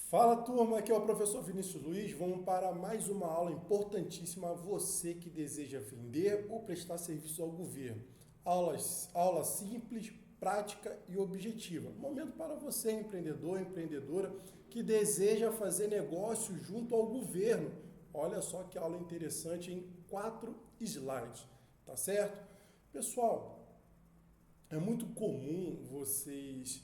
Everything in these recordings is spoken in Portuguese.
Fala turma, aqui é o professor Vinícius Luiz. Vamos para mais uma aula importantíssima a você que deseja vender ou prestar serviço ao governo. Aula simples, prática e objetiva. Momento para você, empreendedor, empreendedora, que deseja fazer negócio junto ao governo. Olha só que aula interessante em 4 slides, tá certo? Pessoal, é muito comum vocês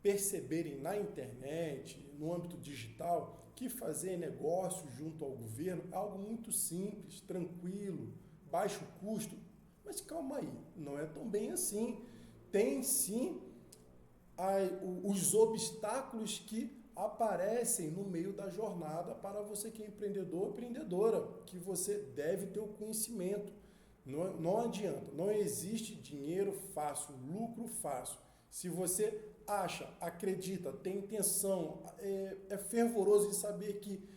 perceberem na internet, no âmbito digital, que fazer negócio junto ao governo é algo muito simples, tranquilo, baixo custo. Mas calma aí, não é tão bem assim. Tem sim os obstáculos que aparecem no meio da jornada para você que é empreendedor ou empreendedora, que você deve ter o conhecimento. Não adianta, não existe dinheiro fácil, lucro fácil. Se você acha, acredita, tem intenção, é fervoroso em saber que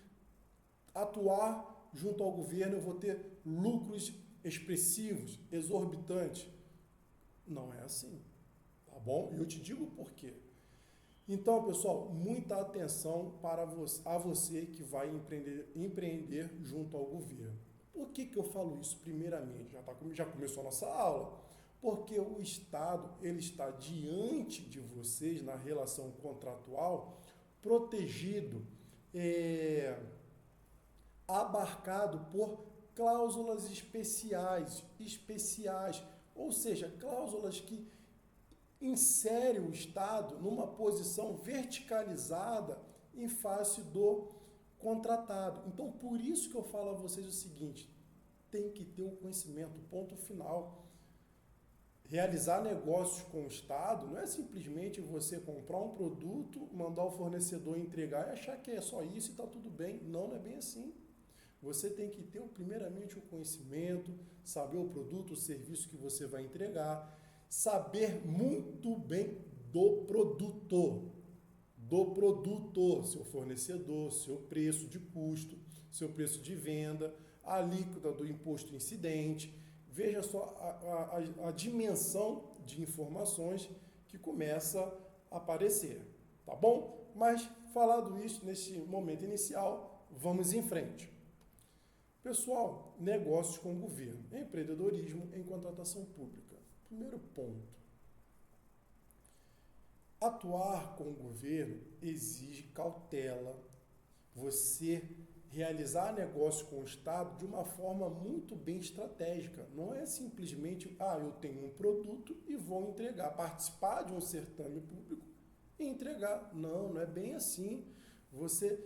atuar junto ao governo eu vou ter lucros expressivos, exorbitantes. Não é assim, tá bom? Eu te digo por quê. Então, pessoal, muita atenção para você que vai empreender junto ao governo. Por que eu falo isso primeiramente? Já começou a nossa aula. Porque o Estado ele está diante de vocês na relação contratual, protegido, abarcado por cláusulas especiais, ou seja, cláusulas que insere o Estado numa posição verticalizada em face do contratado. Então, por isso que eu falo a vocês o seguinte, tem que ter o conhecimento, ponto final. Realizar negócios com o Estado não é simplesmente você comprar um produto, mandar o fornecedor entregar e achar que é só isso e está tudo bem. Não, não é bem assim. Você tem que ter primeiramente o conhecimento, saber o produto, o serviço que você vai entregar, saber muito bem do produtor, seu fornecedor, seu preço de custo, seu preço de venda, a alíquota do imposto incidente. Veja só a dimensão de informações que começa a aparecer, tá bom? Mas, falado isso, nesse momento inicial, vamos em frente. Pessoal, negócios com o governo, empreendedorismo em contratação pública. Primeiro ponto. Atuar com o governo exige cautela. Você realizar negócio com o Estado de uma forma muito bem estratégica. Não é simplesmente, eu tenho um produto e vou entregar, participar de um certame público e entregar. Não, não é bem assim. Você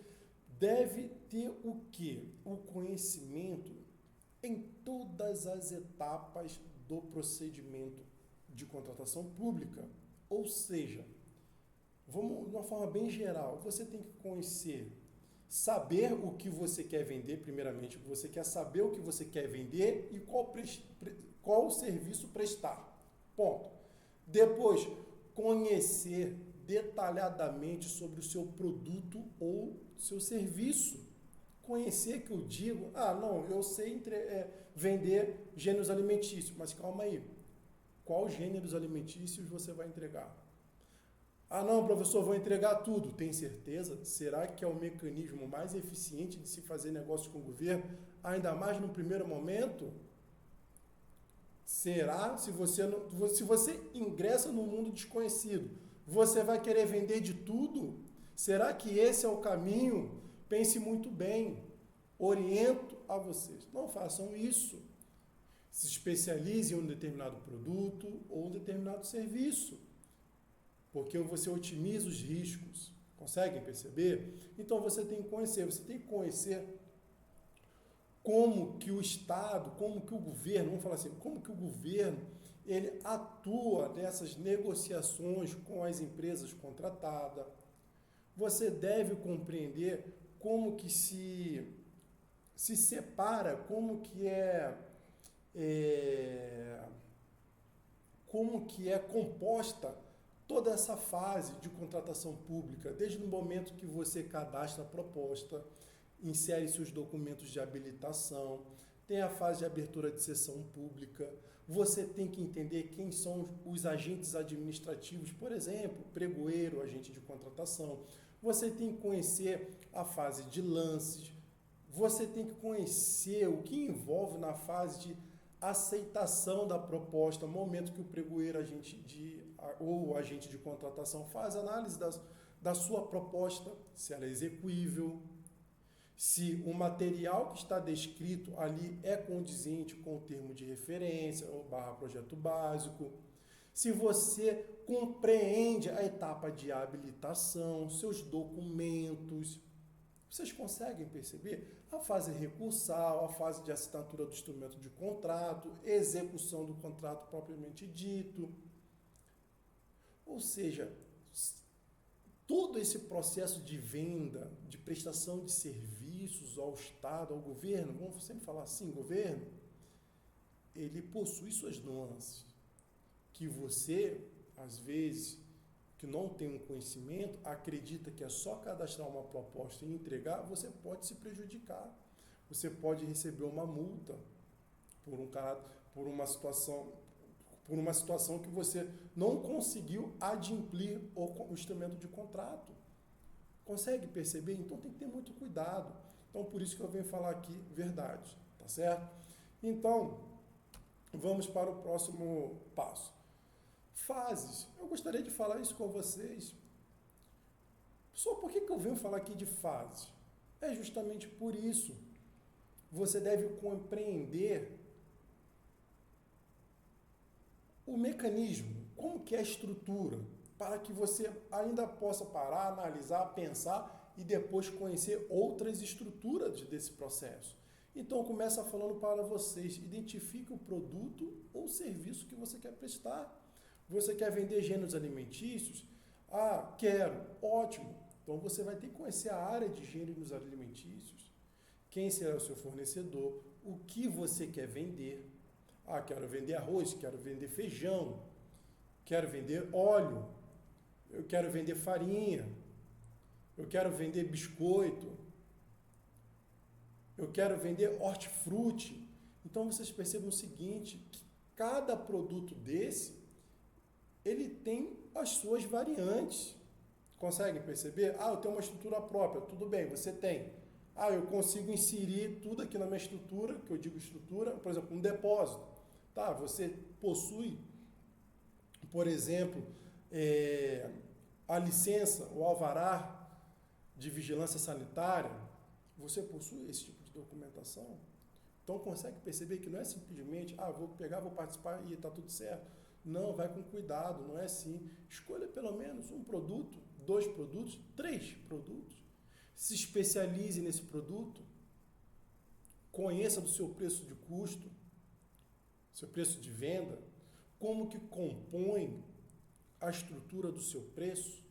deve ter o quê? O conhecimento em todas as etapas do procedimento de contratação pública. Ou seja, vamos de uma forma bem geral, você tem que conhecer, saber o que você quer vender, primeiramente, você quer saber o que você quer vender e qual serviço prestar. Ponto. Depois, conhecer detalhadamente sobre o seu produto ou seu serviço. Conhecer que eu digo, eu sei vender gêneros alimentícios, mas calma aí, qual gêneros alimentícios você vai entregar? Não, professor, vou entregar tudo. Tem certeza? Será que é o mecanismo mais eficiente de se fazer negócio com o governo, ainda mais no primeiro momento? Será? Se você ingressa num mundo desconhecido, você vai querer vender de tudo? Será que esse é o caminho? Pense muito bem. Oriento a vocês. Não façam isso. Se especialize em um determinado produto ou um determinado serviço. Porque você otimiza os riscos. Conseguem perceber? Então você tem que conhecer como que o Estado, como que o governo, vamos falar assim, como que o governo ele atua nessas negociações com as empresas contratadas. Você deve compreender como que se separa, como que é composta toda essa fase de contratação pública, desde o momento que você cadastra a proposta, insere seus documentos de habilitação, tem a fase de abertura de sessão pública, você tem que entender quem são os agentes administrativos, por exemplo, pregoeiro, agente de contratação, você tem que conhecer a fase de lances, você tem que conhecer o que envolve na fase de aceitação da proposta, no momento que o pregoeiro ou agente de contratação faz análise da sua proposta, se ela é execuível, se o material que está descrito ali é condizente com o termo de referência ou projeto básico, se você compreende a etapa de habilitação, seus documentos. Vocês conseguem perceber? A fase recursal, a fase de assinatura do instrumento de contrato, execução do contrato propriamente dito. Ou seja, todo esse processo de venda, de prestação de serviços ao Estado, ao governo, vamos sempre falar assim, governo, ele possui suas nuances, que você, às vezes, que não tem um conhecimento, acredita que é só cadastrar uma proposta e entregar, você pode se prejudicar. Você pode receber uma multa por uma situação que você não conseguiu adimplir o instrumento de contrato. Consegue perceber? Então tem que ter muito cuidado. Então por isso que eu venho falar aqui verdade, tá certo? Então, vamos para o próximo passo. Fases. Eu gostaria de falar isso com vocês. Só por que eu venho falar aqui de fases? É justamente por isso. Você deve compreender o mecanismo, como que é a estrutura, para que você ainda possa parar, analisar, pensar e depois conhecer outras estruturas desse processo. Então, começa falando para vocês, identifique o produto ou serviço que você quer prestar. Você quer vender gêneros alimentícios? Ah, quero. Ótimo. Então, você vai ter que conhecer a área de gêneros alimentícios, quem será o seu fornecedor, o que você quer vender. Ah, quero vender arroz, quero vender feijão, quero vender óleo, eu quero vender farinha, eu quero vender biscoito, eu quero vender hortifruti. Então, vocês percebam o seguinte, que cada produto desse, ele tem as suas variantes. Conseguem perceber? Ah, eu tenho uma estrutura própria. Tudo bem, você tem. Ah, eu consigo inserir tudo aqui na minha estrutura, que eu digo estrutura, por exemplo, um depósito. Tá, você possui, por exemplo, a licença, o alvará de vigilância sanitária. Você possui esse tipo de documentação? Então, consegue perceber que não é simplesmente, vou pegar, vou participar e está tudo certo. Não, vai com cuidado, não é assim. Escolha pelo menos um produto, 2 produtos, 3 produtos. Se especialize nesse produto. Conheça do seu preço de custo, seu preço de venda, como que compõe a estrutura do seu preço,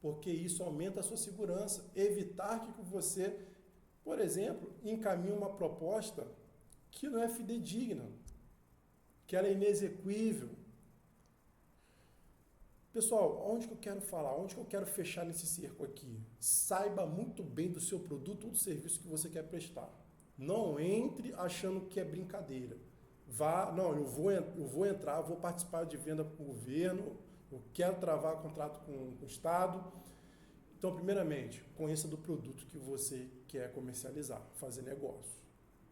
porque isso aumenta a sua segurança. Evitar que você, por exemplo, encaminhe uma proposta que não é fidedigna, que ela é inexequível. Pessoal, onde que eu quero falar? Onde que eu quero fechar nesse cerco aqui? Saiba muito bem do seu produto ou do serviço que você quer prestar. Não entre achando que é brincadeira. Eu vou entrar, vou participar de venda com o governo, eu quero travar contrato com o Estado. Então, primeiramente, conheça do produto que você quer comercializar, fazer negócio,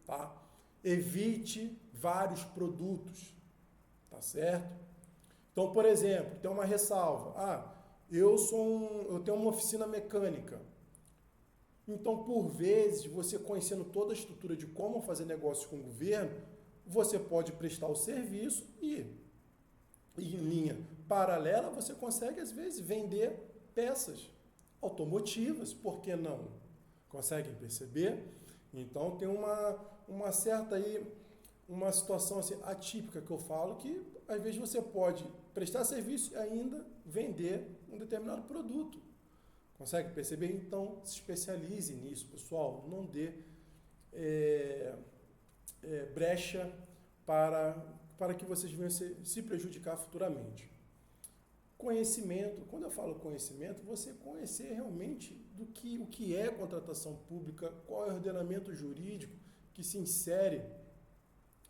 tá? Evite vários produtos, tá certo? Então, por exemplo, tem uma ressalva. Eu tenho uma oficina mecânica. Então, por vezes, você conhecendo toda a estrutura de como fazer negócio com o governo, você pode prestar o serviço e, em linha paralela, você consegue, às vezes, vender peças automotivas, por que não? Conseguem perceber? Então, tem uma certa aí, uma situação assim, atípica que eu falo, que às vezes você pode prestar serviço e ainda vender um determinado produto. Consegue perceber? Então, se especialize nisso, pessoal. Não dê brecha para que vocês venham se prejudicar futuramente. Conhecimento. Quando eu falo conhecimento, você conhecer realmente o que é contratação pública, qual é o ordenamento jurídico que se insere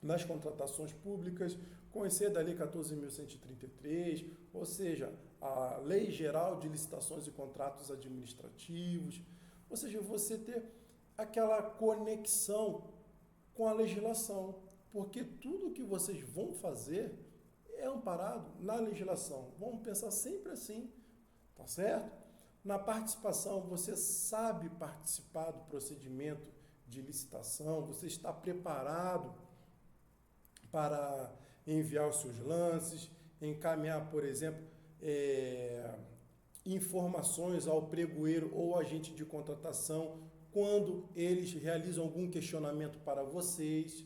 nas contratações públicas, conhecer da Lei 14.133, ou seja, a Lei Geral de Licitações e Contratos Administrativos, ou seja, você ter aquela conexão com a legislação, porque tudo que vocês vão fazer é amparado na legislação. Vamos pensar sempre assim, tá certo? Na participação, você sabe participar do procedimento de licitação, você está preparado para enviar os seus lances, encaminhar, por exemplo, informações ao pregoeiro ou agente de contratação quando eles realizam algum questionamento para vocês.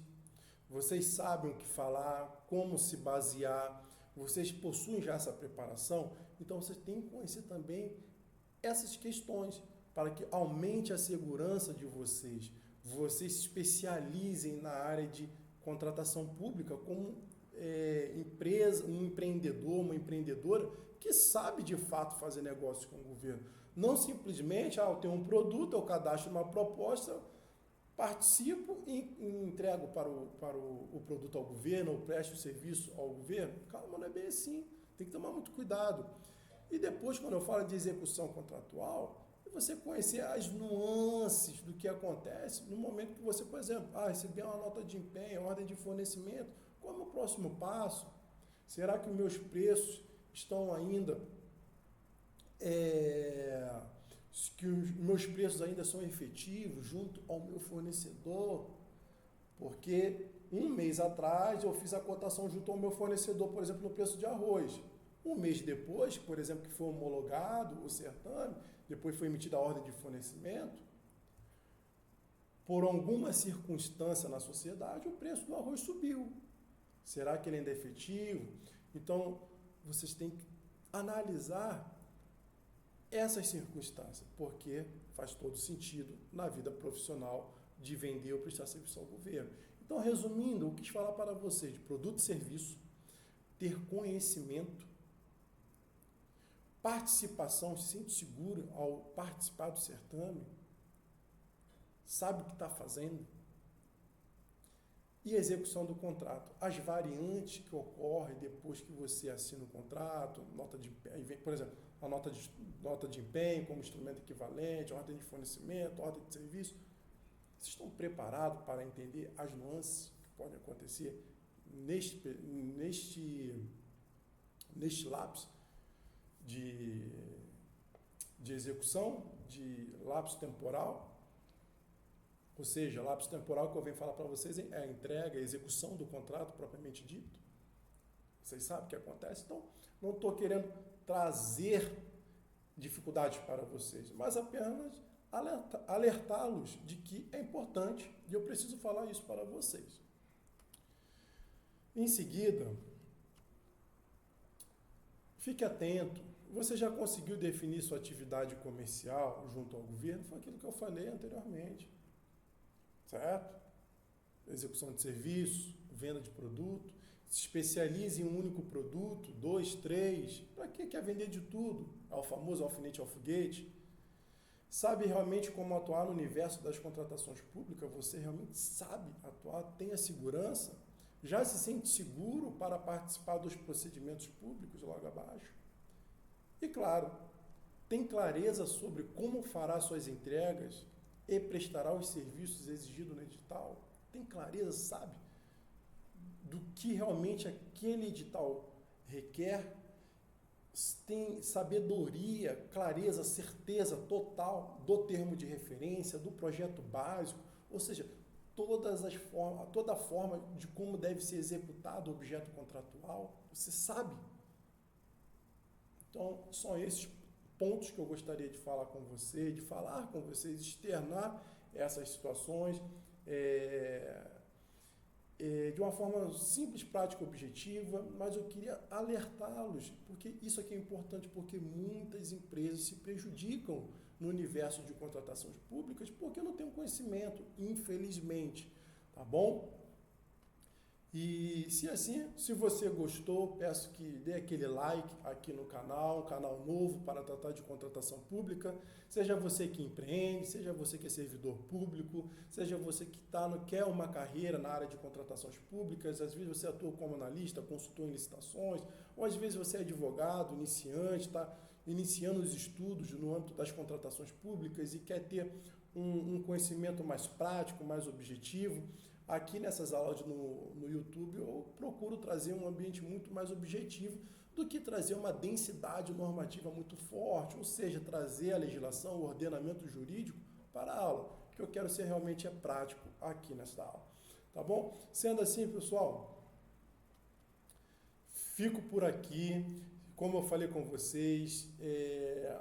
Vocês sabem o que falar, como se basear, vocês possuem já essa preparação, então vocês têm que conhecer também essas questões para que aumente a segurança de vocês. Vocês se especializem na área de contratação pública como empresa, um empreendedor, uma empreendedora que sabe de fato fazer negócio com o governo. Não simplesmente, eu tenho um produto, eu cadastro uma proposta, participo e entrego para o produto ao governo, ou presto o serviço ao governo. Calma, não é bem assim. Tem que tomar muito cuidado. E depois, quando eu falo de execução contratual, você conhecer as nuances do que acontece no momento que você, por exemplo, receber uma nota de empenho, ordem de fornecimento. Qual é o próximo passo? Será que os meus preços estão ainda... que os meus preços ainda são efetivos junto ao meu fornecedor? Porque um mês atrás eu fiz a cotação junto ao meu fornecedor, por exemplo, no preço de arroz. Um mês depois, por exemplo, que foi homologado o certame, depois foi emitida a ordem de fornecimento, por alguma circunstância na sociedade, o preço do arroz subiu. Será que ele ainda é efetivo? Então, vocês têm que analisar essas circunstâncias, porque faz todo sentido na vida profissional de vender ou prestar serviço ao governo. Então, resumindo, eu quis falar para vocês de produto e serviço, ter conhecimento, participação, se sente seguro ao participar do certame, sabe o que está fazendo, e execução do contrato. As variantes que ocorrem depois que você assina o contrato, nota de, por exemplo, a nota de empenho como instrumento equivalente, ordem de fornecimento, ordem de serviço. Vocês estão preparados para entender as nuances que podem acontecer neste lapso de execução, de lapso temporal? Ou seja, lapso temporal que eu venho falar para vocês é a entrega, a execução do contrato propriamente dito. Vocês sabem o que acontece? Então, não estou querendo trazer dificuldades para vocês, mas apenas alertá-los de que é importante e eu preciso falar isso para vocês. Em seguida, fique atento. Você já conseguiu definir sua atividade comercial junto ao governo? Foi aquilo que eu falei anteriormente. Certo? Execução de serviço, venda de produto, se especialize em um único produto, 2, 3, para que quer vender de tudo? É o famoso alfinete ao foguete. Sabe realmente como atuar no universo das contratações públicas? Você realmente sabe atuar, tem a segurança? Já se sente seguro para participar dos procedimentos públicos logo abaixo? E claro, tem clareza sobre como fará suas entregas e prestará os serviços exigidos no edital? Tem clareza, sabe, do que realmente aquele edital requer? Tem sabedoria, clareza, certeza total do termo de referência, do projeto básico, ou seja, toda a forma de como deve ser executado o objeto contratual? Você sabe? Então, são esses pontos que eu gostaria de falar com você, de falar com vocês, externar essas situações de uma forma simples, prática, objetiva, mas eu queria alertá-los, porque isso aqui é importante, porque muitas empresas se prejudicam no universo de contratações públicas porque não têm conhecimento, infelizmente, tá bom? E se você gostou, peço que dê aquele like aqui no canal, um canal novo para tratar de contratação pública. Seja você que empreende, seja você que é servidor público, seja você que quer uma carreira na área de contratações públicas, às vezes você atua como analista, consultor em licitações, ou às vezes você é advogado, iniciante, está iniciando os estudos no âmbito das contratações públicas e quer ter um conhecimento mais prático, mais objetivo. Aqui nessas aulas no YouTube eu procuro trazer um ambiente muito mais objetivo do que trazer uma densidade normativa muito forte, ou seja, trazer a legislação, o ordenamento jurídico para a aula. O que eu quero ser realmente prático aqui nessa aula. Tá bom? Sendo assim, pessoal, fico por aqui. Como eu falei com vocês,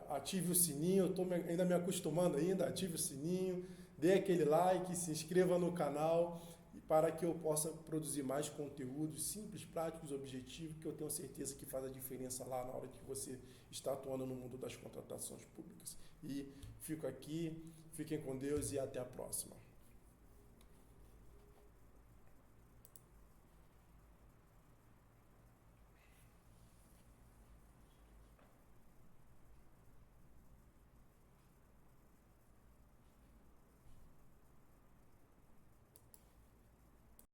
ative o sininho, eu estou ainda me acostumando ainda, ative o sininho, dê aquele like, se inscreva no canal para que eu possa produzir mais conteúdos simples, práticos, objetivos, que eu tenho certeza que faz a diferença lá na hora que você está atuando no mundo das contratações públicas. E fico aqui, fiquem com Deus e até a próxima.